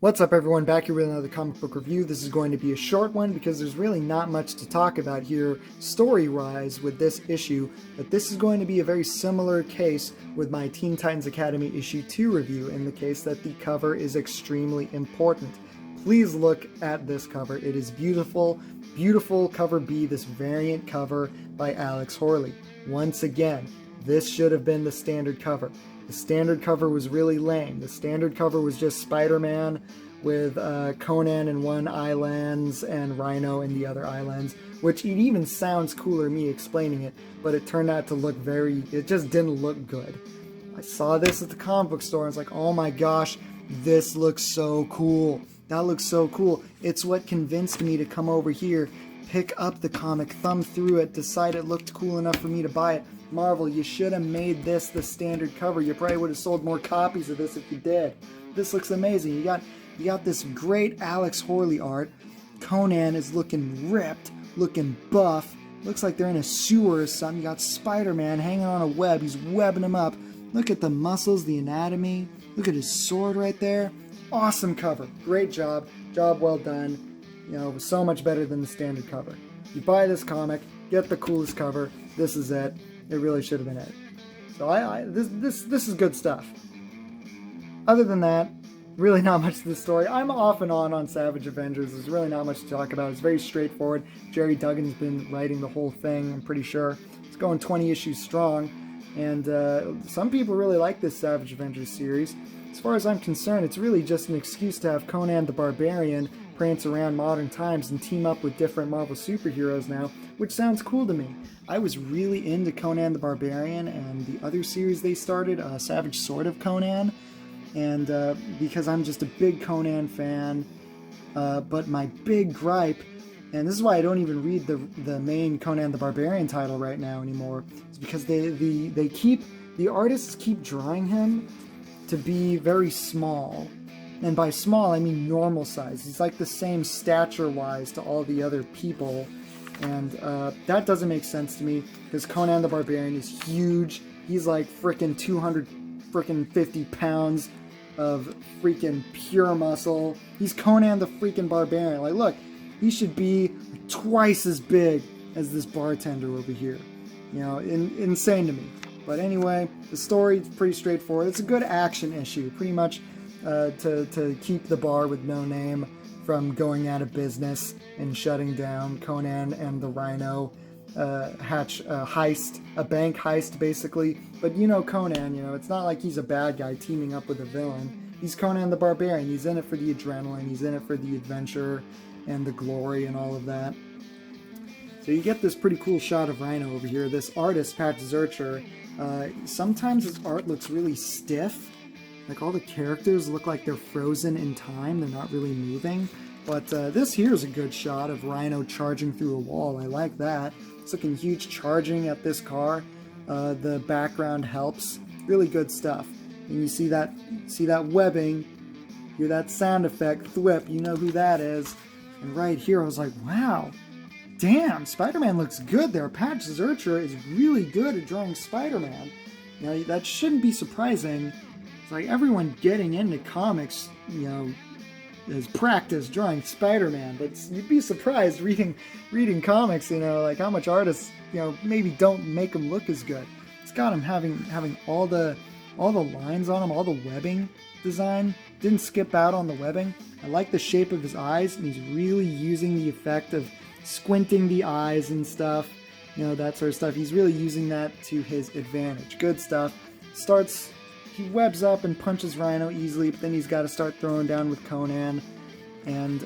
What's up everyone, back here with another comic book review. This is going to be a short one because there's really not much to talk about here story-wise with this issue, but this is going to be a very similar case with my Teen Titans Academy issue 2 review, in the case that the cover is extremely important. Please look at this cover. It is beautiful, beautiful cover B, this variant cover by Alex Horley. Once again, this should have been the standard cover. The standard cover was really lame. The standard cover was just Spider-Man with Conan in one islands and Rhino in the other islands, which it even sounds cooler me explaining it, but it turned out to look it just didn't look good. I saw this at the comic book store and I was like, oh my gosh, this looks so cool. That looks so cool. It's what convinced me to come over here, pick up the comic, thumb through it, decide it looked cool enough for me to buy it. Marvel, you should have made this the standard cover. You probably would have sold more copies of this if you did. This looks amazing. You got this great Alex Horley art. Conan is looking ripped, looking buff. Looks like they're in a sewer or something. You got Spider-Man hanging on a web. He's webbing him up. Look at the muscles, the anatomy. Look at his sword right there. Awesome cover. Great job. Job well done. You know, so much better than the standard cover. You buy this comic, get the coolest cover. This is it. It really should have been it. So this is good stuff. Other than that, really not much to the story. I'm off and on Savage Avengers. There's really not much to talk about. It's very straightforward. Gerry Duggan's been writing the whole thing, I'm pretty sure. It's going 20 issues strong. And some people really like this Savage Avengers series. As far as I'm concerned, it's really just an excuse to have Conan the Barbarian prance around modern times and team up with different Marvel superheroes now, which sounds cool to me. I was really into Conan the Barbarian and the other series they started, Savage Sword of Conan, and because I'm just a big Conan fan, but my big gripe, and this is why I don't even read the main Conan the Barbarian title right now anymore, is because the artists keep drawing him to be very small. And by small, I mean normal size. He's like the same stature-wise to all the other people. And that doesn't make sense to me, because Conan the Barbarian is huge. He's like freaking 250 pounds of freaking pure muscle. He's Conan the freaking Barbarian. Like, look, he should be twice as big as this bartender over here. You know, insane to me. But anyway, the story is pretty straightforward. It's a good action issue, pretty much to keep the bar with no name from going out of business and shutting down. Conan and the Rhino hatch a heist, a bank heist basically. But you know Conan, you know, it's not like he's a bad guy teaming up with a villain. He's Conan the Barbarian. He's in it for the adrenaline, he's in it for the adventure and the glory and all of that. So you get this pretty cool shot of Rhino over here. This artist, Pat Zirchir, sometimes his art looks really stiff. Like all the characters look like they're frozen in time. They're not really moving. But this here is a good shot of Rhino charging through a wall. I like that. It's looking huge, charging at this car. The background helps. Really good stuff. And you see that webbing. Hear that sound effect, thwip. You know who that is. And right here, I was like, wow. Damn, Spider-Man looks good there. Pat Zirchir is really good at drawing Spider-Man. You know, that shouldn't be surprising. It's like everyone getting into comics, you know, is practice drawing Spider-Man, but you'd be surprised reading comics, you know, like how much artists, you know, maybe don't make them look as good. It's got him having all the lines on him, all the webbing design. Didn't skip out on the webbing. I like the shape of his eyes, and he's really using the effect of squinting the eyes and stuff, you know, that sort of stuff. He's really using that to his advantage. Good stuff. He webs up and punches Rhino easily, but then he's got to start throwing down with Conan. And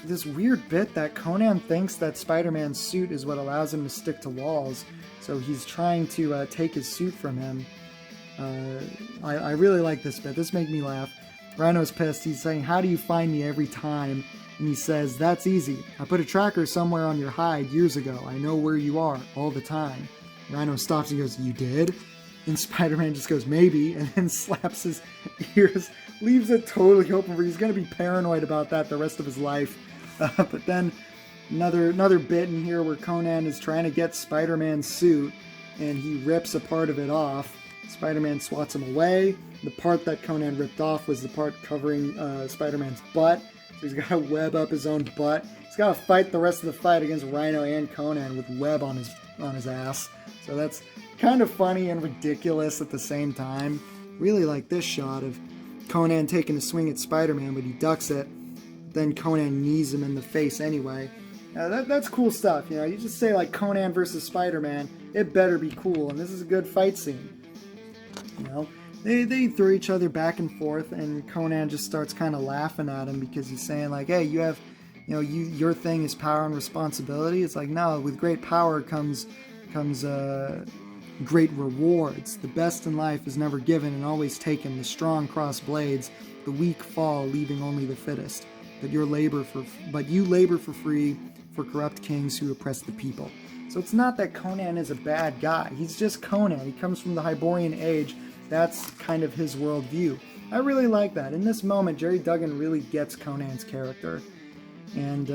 this weird bit that Conan thinks that Spider-Man's suit is what allows him to stick to walls, so he's trying to take his suit from him. I really like this bit. This made me laugh. Rhino's pissed. He's saying, "How do you find me every time?" And he says, "That's easy. I put a tracker somewhere on your hide years ago. I know where you are all the time." Rhino stops and goes, "You did?" And Spider-Man just goes, "Maybe," and then slaps his ears, leaves it totally open for he's going to be paranoid about that the rest of his life. But then another bit in here where Conan is trying to get Spider-Man's suit, and he rips a part of it off. Spider-Man swats him away, the part that Conan ripped off was the part covering Spider-Man's butt. So he's got to web up his own butt. He's got to fight the rest of the fight against Rhino and Conan with web on his ass. So that's kind of funny and ridiculous at the same time. Really like this shot of Conan taking a swing at Spider-Man, but he ducks it. Then Conan knees him in the face anyway. That's cool stuff. You just say like Conan versus Spider-Man, it better be cool, and this is a good fight scene. They throw each other back and forth, and Conan just starts kind of laughing at him because he's saying like, hey, you have, your thing is power and responsibility. It's like, no, with great power comes great rewards. The best in life is never given and always taken. The strong cross blades, the weak fall, leaving only the fittest. But you labor for free for corrupt kings who oppress the people. So it's not that Conan is a bad guy. He's just Conan. He comes from the Hyborian age. That's kind of his worldview. I really like that. In this moment, Gerry Duggan really gets Conan's character. And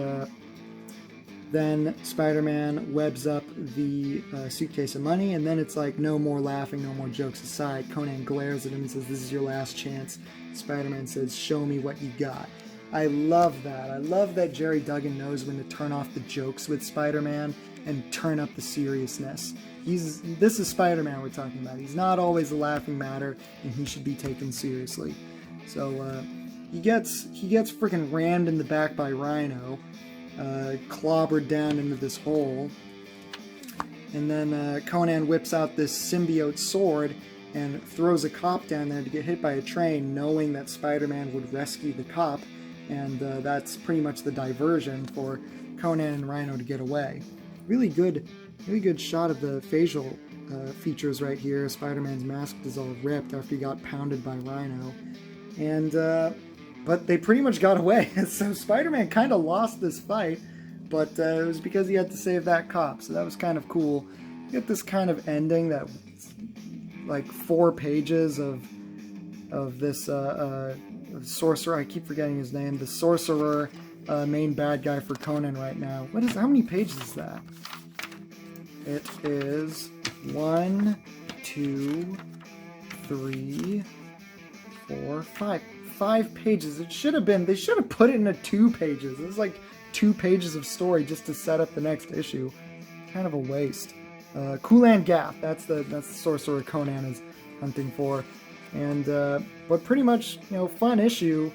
then Spider-Man webs up the suitcase of money, and then it's like, no more laughing, no more jokes aside. Conan glares at him and says, this is your last chance. Spider-Man says, show me what you got. I love that. I love that Gerry Duggan knows when to turn off the jokes with Spider-Man and turn up the seriousness. This is Spider-Man we're talking about. He's not always a laughing matter, and he should be taken seriously. So he gets freaking rammed in the back by Rhino, clobbered down into this hole, and then Conan whips out this symbiote sword and throws a cop down there to get hit by a train, knowing that Spider-Man would rescue the cop, and that's pretty much the diversion for Conan and Rhino to get away. Really good shot of the facial features right here. Spider-Man's mask is all ripped after he got pounded by Rhino, and but they pretty much got away. So Spider-Man kind of lost this fight, but it was because he had to save that cop. So that was kind of cool. You get this kind of ending that, like 4 pages of this sorcerer. I keep forgetting his name. The sorcerer, main bad guy for Conan right now. How many pages is that? It is 1, 2, 3, 4, 5. 5 pages. They should have put it into 2 pages. It was like 2 pages of story just to set up the next issue. Kind of a waste. Kulan Gath, that's the sorcerer Conan is hunting for. And but pretty much, fun issue.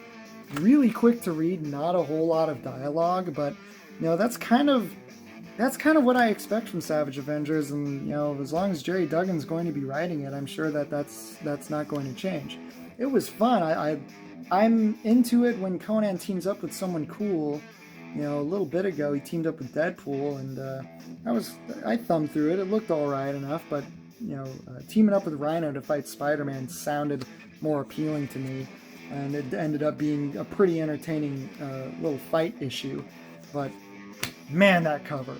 Really quick to read, not a whole lot of dialogue, but that's kind of what I expect from Savage Avengers, and as long as Gerry Duggan's going to be writing it, I'm sure that's not going to change. It was fun. I'm into it when Conan teams up with someone cool. A little bit ago he teamed up with Deadpool, and I thumbed through it. It looked all right enough, but teaming up with Rhino to fight Spider-Man sounded more appealing to me, and it ended up being a pretty entertaining little fight issue. But man, that cover.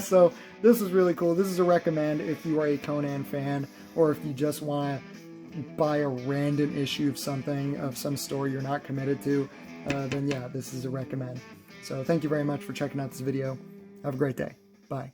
So this is really cool. This is a recommend if you are a Conan fan, or if you just want to buy a random issue of some story you're not committed to, then yeah, this is a recommend. So thank you very much for checking out this video. Have a great day. Bye.